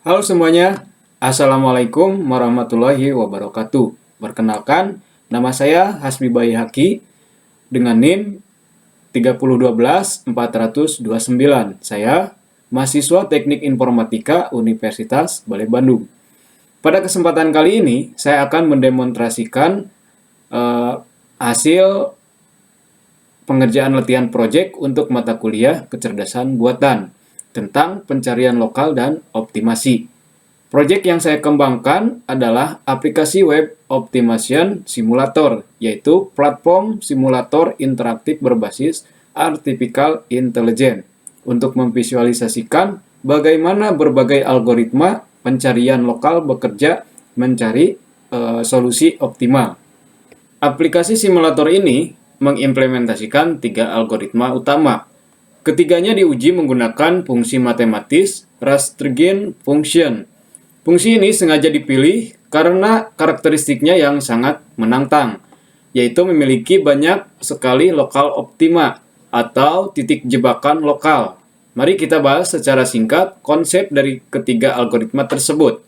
Halo semuanya, Assalamualaikum warahmatullahi wabarakatuh. Perkenalkan, nama saya Hasbi Bayi Haki dengan NIM 3012429. Saya mahasiswa Teknik Informatika Universitas Balai Bandung. Pada kesempatan kali ini, saya akan mendemonstrasikan hasil pengerjaan latihan proyek untuk mata kuliah kecerdasan buatan tentang pencarian lokal dan optimasi. Proyek yang saya kembangkan adalah aplikasi web optimization simulator, yaitu platform simulator interaktif berbasis artificial intelligence untuk memvisualisasikan bagaimana berbagai algoritma pencarian lokal bekerja mencari solusi optimal. Aplikasi simulator ini mengimplementasikan 3 algoritma utama. Ketiganya diuji menggunakan fungsi matematis Rastringin Function. Fungsi ini sengaja dipilih karena karakteristiknya yang sangat menantang, yaitu memiliki banyak sekali lokal optima atau titik jebakan lokal. Mari kita bahas secara singkat konsep dari ketiga algoritma tersebut.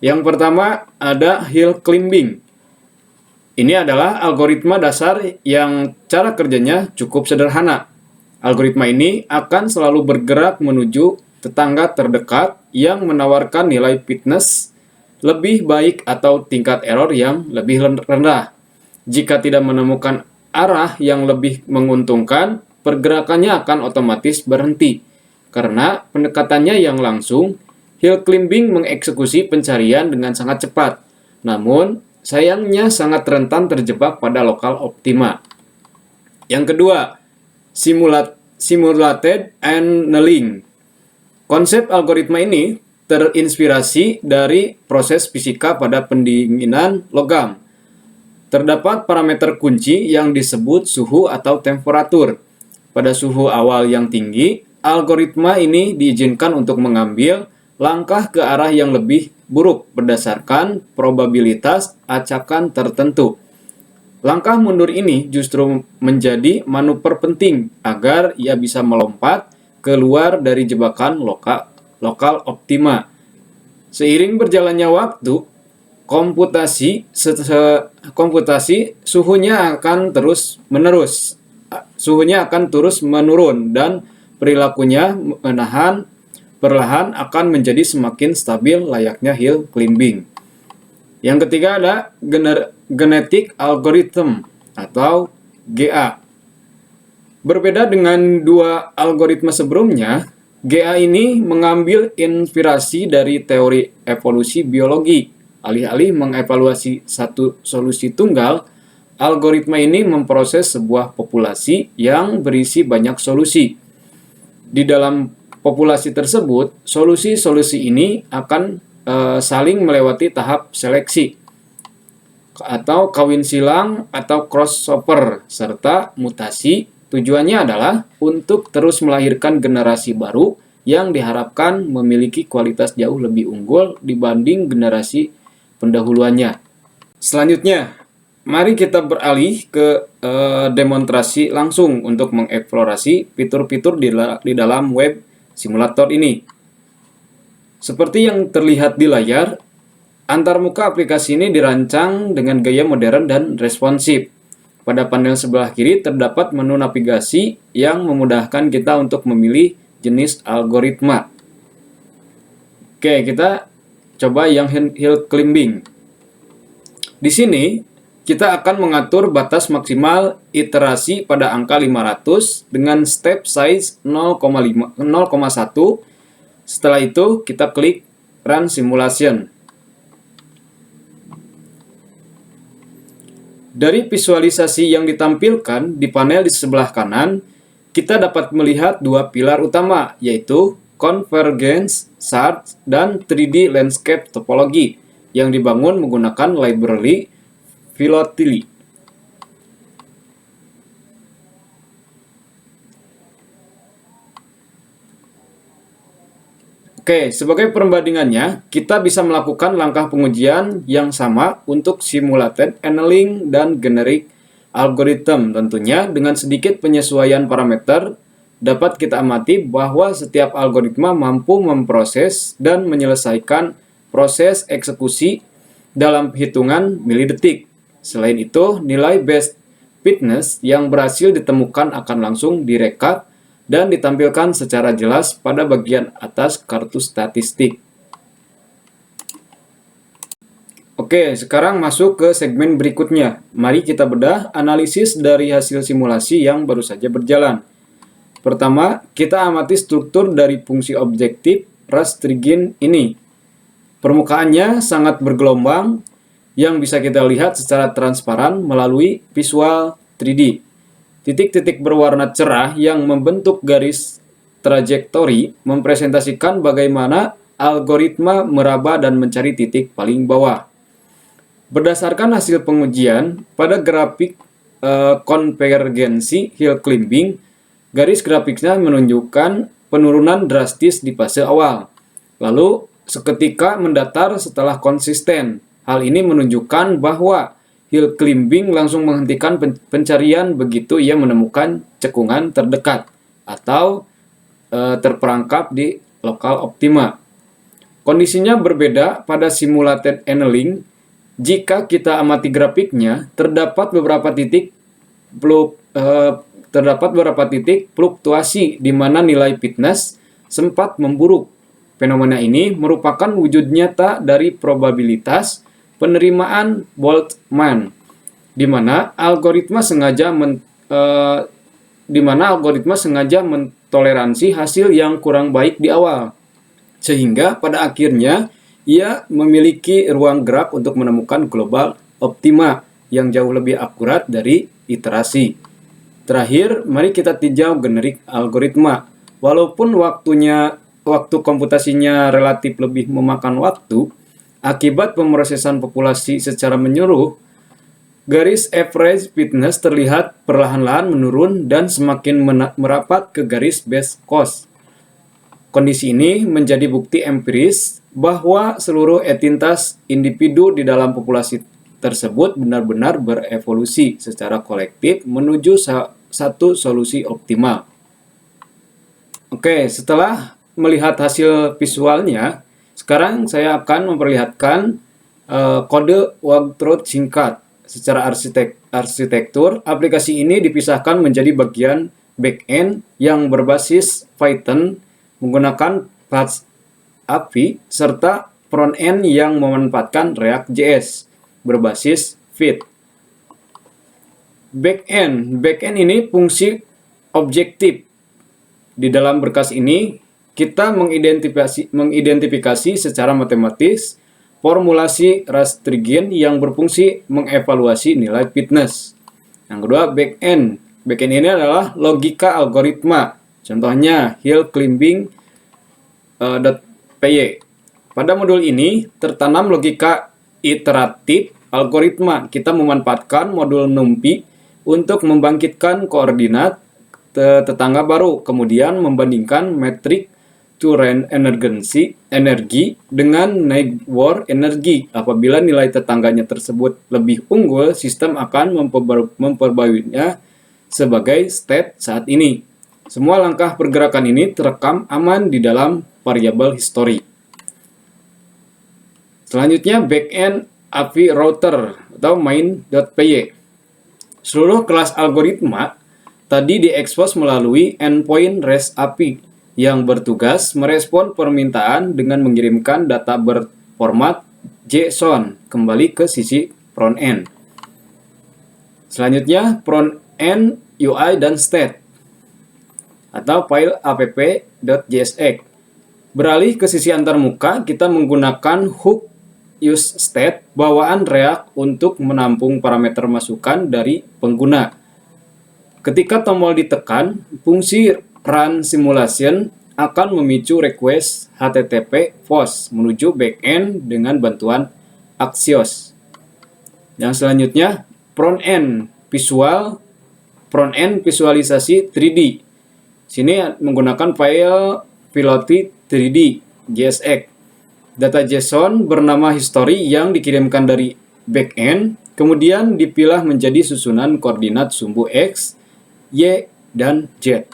Yang pertama ada hill climbing. Ini adalah algoritma dasar yang cara kerjanya cukup sederhana. Algoritma ini akan selalu bergerak menuju tetangga terdekat yang menawarkan nilai fitness lebih baik atau tingkat error yang lebih rendah. Jika tidak menemukan arah yang lebih menguntungkan, pergerakannya akan otomatis berhenti. Karena pendekatannya yang langsung, hill climbing mengeksekusi pencarian dengan sangat cepat. Namun, sayangnya sangat rentan terjebak pada lokal optima. Yang kedua, simulated annealing. Konsep algoritma ini terinspirasi dari proses fisika pada pendinginan logam. Terdapat parameter kunci yang disebut suhu atau temperatur. Pada suhu awal yang tinggi, algoritma ini diizinkan untuk mengambil langkah ke arah yang lebih buruk berdasarkan probabilitas acakan tertentu. Langkah mundur ini justru menjadi manuver penting agar ia bisa melompat keluar dari jebakan lokal optima. Seiring berjalannya waktu, komputasi suhunya akan terus menurun dan perilakunya perlahan akan menjadi semakin stabil layaknya hill climbing. Yang ketiga ada genetic algorithm atau GA. Berbeda dengan 2 algoritma sebelumnya, GA ini mengambil inspirasi dari teori evolusi biologi. Alih-alih mengevaluasi satu solusi tunggal, algoritma ini memproses sebuah populasi yang berisi banyak solusi. Di dalam populasi tersebut, solusi-solusi ini akan saling melewati tahap seleksi atau kawin silang atau crossover serta mutasi. Tujuannya adalah untuk terus melahirkan generasi baru yang diharapkan memiliki kualitas jauh lebih unggul dibanding generasi pendahuluannya. Selanjutnya, mari kita beralih ke demonstrasi langsung untuk mengeksplorasi fitur-fitur di dalam web simulator ini. Seperti yang terlihat di layar, antarmuka aplikasi ini dirancang dengan gaya modern dan responsif. Pada panel sebelah kiri terdapat menu navigasi yang memudahkan kita untuk memilih jenis algoritma. Oke, kita coba yang hill climbing. Di sini, kita akan mengatur batas maksimal iterasi pada angka 500 dengan step size 0,1. Setelah itu, kita klik Run Simulation. Dari visualisasi yang ditampilkan di panel di sebelah kanan, kita dapat melihat 2 pilar utama, yaitu Convergence Search dan 3D Landscape Topology, yang dibangun menggunakan library Philotily. Oke, sebagai perbandingannya, kita bisa melakukan langkah pengujian yang sama untuk simulated annealing dan generic algorithm, tentunya dengan sedikit penyesuaian parameter dapat kita amati bahwa setiap algoritma mampu memproses dan menyelesaikan proses eksekusi dalam hitungan milidetik. Selain itu, nilai best fitness yang berhasil ditemukan akan langsung direkap dan ditampilkan secara jelas pada bagian atas kartu statistik. Oke, sekarang masuk ke segmen berikutnya. Mari kita bedah analisis dari hasil simulasi yang baru saja berjalan. Pertama, kita amati struktur dari fungsi objektif rastrigin ini. Permukaannya sangat bergelombang yang bisa kita lihat secara transparan melalui visual 3D. Titik-titik berwarna cerah yang membentuk garis trajektori mempresentasikan bagaimana algoritma meraba dan mencari titik paling bawah. Berdasarkan hasil pengujian, pada grafik konvergensi hill climbing, garis grafiknya menunjukkan penurunan drastis di fase awal, lalu seketika mendatar setelah konsisten. Hal ini menunjukkan bahwa hill climbing langsung menghentikan pencarian begitu ia menemukan cekungan terdekat atau terperangkap di lokal optima. Kondisinya berbeda pada simulated annealing. Jika kita amati grafiknya, terdapat beberapa titik fluktuasi di mana nilai fitness sempat memburuk. Fenomena ini merupakan wujud nyata dari probabilitas penerimaan Boltzmann, di mana algoritma sengaja mentoleransi hasil yang kurang baik di awal, sehingga pada akhirnya ia memiliki ruang gerak untuk menemukan global optima yang jauh lebih akurat dari iterasi. Terakhir, mari kita tinjau generik algoritma. Walaupun waktu komputasinya relatif lebih memakan waktu, akibat pemrosesan populasi secara menyeluruh, garis average fitness terlihat perlahan-lahan menurun dan semakin merapat ke garis best cost. Kondisi ini menjadi bukti empiris bahwa seluruh entitas individu di dalam populasi tersebut benar-benar berevolusi secara kolektif menuju satu solusi optimal. Oke, setelah melihat hasil visualnya, sekarang saya akan memperlihatkan kode walkthrough singkat. Secara arsitektur, aplikasi ini dipisahkan menjadi bagian backend yang berbasis Python menggunakan Fast API serta frontend yang memanfaatkan React.js berbasis Vite. Backend ini fungsi objektif. Di dalam berkas ini kita mengidentifikasi secara matematis formulasi rastrigin yang berfungsi mengevaluasi nilai fitness. Yang kedua, backend. Backend ini adalah logika algoritma. Contohnya hill climbing .py. Pada modul ini tertanam logika iteratif algoritma. Kita memanfaatkan modul NumPy untuk membangkitkan koordinat tetangga baru, kemudian membandingkan metrik Turing energi dengan neighbor energi. Apabila nilai tetangganya tersebut lebih unggul, sistem akan memperbaikinya sebagai state saat ini. Semua langkah pergerakan ini terekam aman di dalam variabel history. Selanjutnya, backend API router atau main.py. Seluruh kelas algoritma tadi diekspos melalui endpoint REST API yang bertugas merespon permintaan dengan mengirimkan data berformat JSON kembali ke sisi front-end. Selanjutnya, front-end UI dan state atau file app.jsx. Beralih ke sisi antarmuka, kita menggunakan hook useState bawaan React untuk menampung parameter masukan dari pengguna. Ketika tombol ditekan, fungsi run simulation akan memicu request HTTP POST menuju backend dengan bantuan Axios. Yang selanjutnya, front-end visualisasi 3D. Sini menggunakan file Velocity 3D JSX. Data JSON bernama history yang dikirimkan dari backend, kemudian dipilah menjadi susunan koordinat sumbu X, Y, dan Z.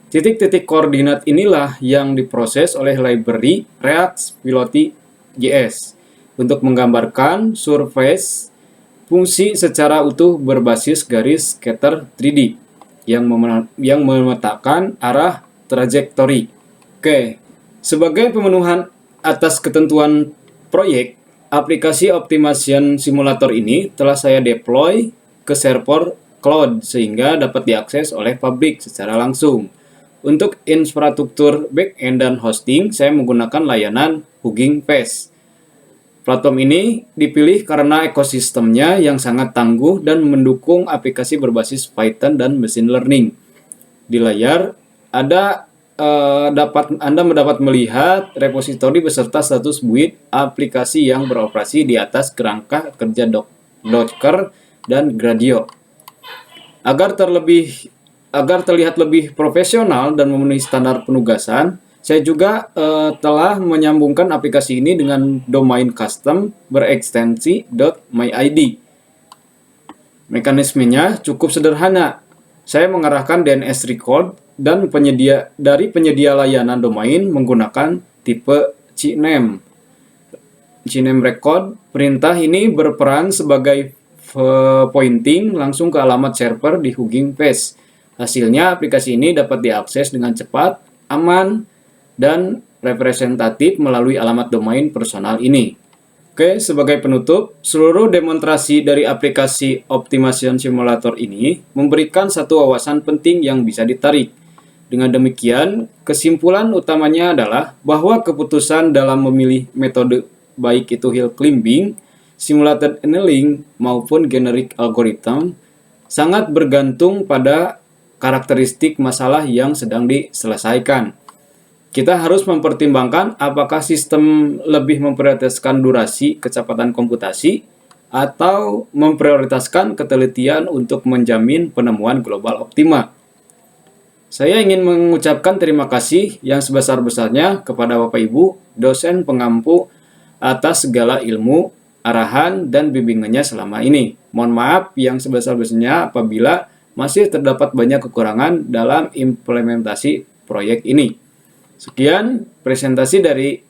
Titik-titik koordinat inilah yang diproses oleh library React Piloty.js untuk menggambarkan surface fungsi secara utuh berbasis garis scatter 3D yang memetakan arah trajektori. Oke, sebagai pemenuhan atas ketentuan proyek, aplikasi Optimation Simulator ini telah saya deploy ke server cloud sehingga dapat diakses oleh publik secara langsung. Untuk infrastruktur backend dan hosting, saya menggunakan layanan Hugging Face. Platform ini dipilih karena ekosistemnya yang sangat tangguh dan mendukung aplikasi berbasis Python dan machine learning. Di layar Anda mendapat melihat repositori beserta status build aplikasi yang beroperasi di atas kerangka kerja Docker dan Gradio. Agar terlihat lebih profesional dan memenuhi standar penugasan, saya juga telah menyambungkan aplikasi ini dengan domain custom berekstensi .myid. Mekanismenya cukup sederhana. Saya mengarahkan DNS record dan penyedia layanan domain menggunakan tipe CNAME. CNAME record, perintah ini berperan sebagai pointing langsung ke alamat server di Hugging Face. Hasilnya, aplikasi ini dapat diakses dengan cepat, aman, dan representatif melalui alamat domain personal ini. Oke, sebagai penutup, seluruh demonstrasi dari aplikasi Optimation Simulator ini memberikan satu wawasan penting yang bisa ditarik. Dengan demikian, kesimpulan utamanya adalah bahwa keputusan dalam memilih metode baik itu hill climbing, simulated annealing, maupun generic algorithm sangat bergantung pada karakteristik masalah yang sedang diselesaikan. Kita harus mempertimbangkan apakah sistem lebih memprioritaskan durasi kecepatan komputasi atau memprioritaskan ketelitian untuk menjamin penemuan global optima. Saya ingin mengucapkan terima kasih yang sebesar-besarnya kepada Bapak Ibu, dosen pengampu atas segala ilmu, arahan, dan bimbingannya selama ini. Mohon maaf yang sebesar-besarnya apabila masih terdapat banyak kekurangan dalam implementasi proyek ini. Sekian presentasi dari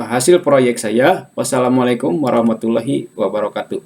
hasil proyek saya. Wassalamualaikum warahmatullahi wabarakatuh.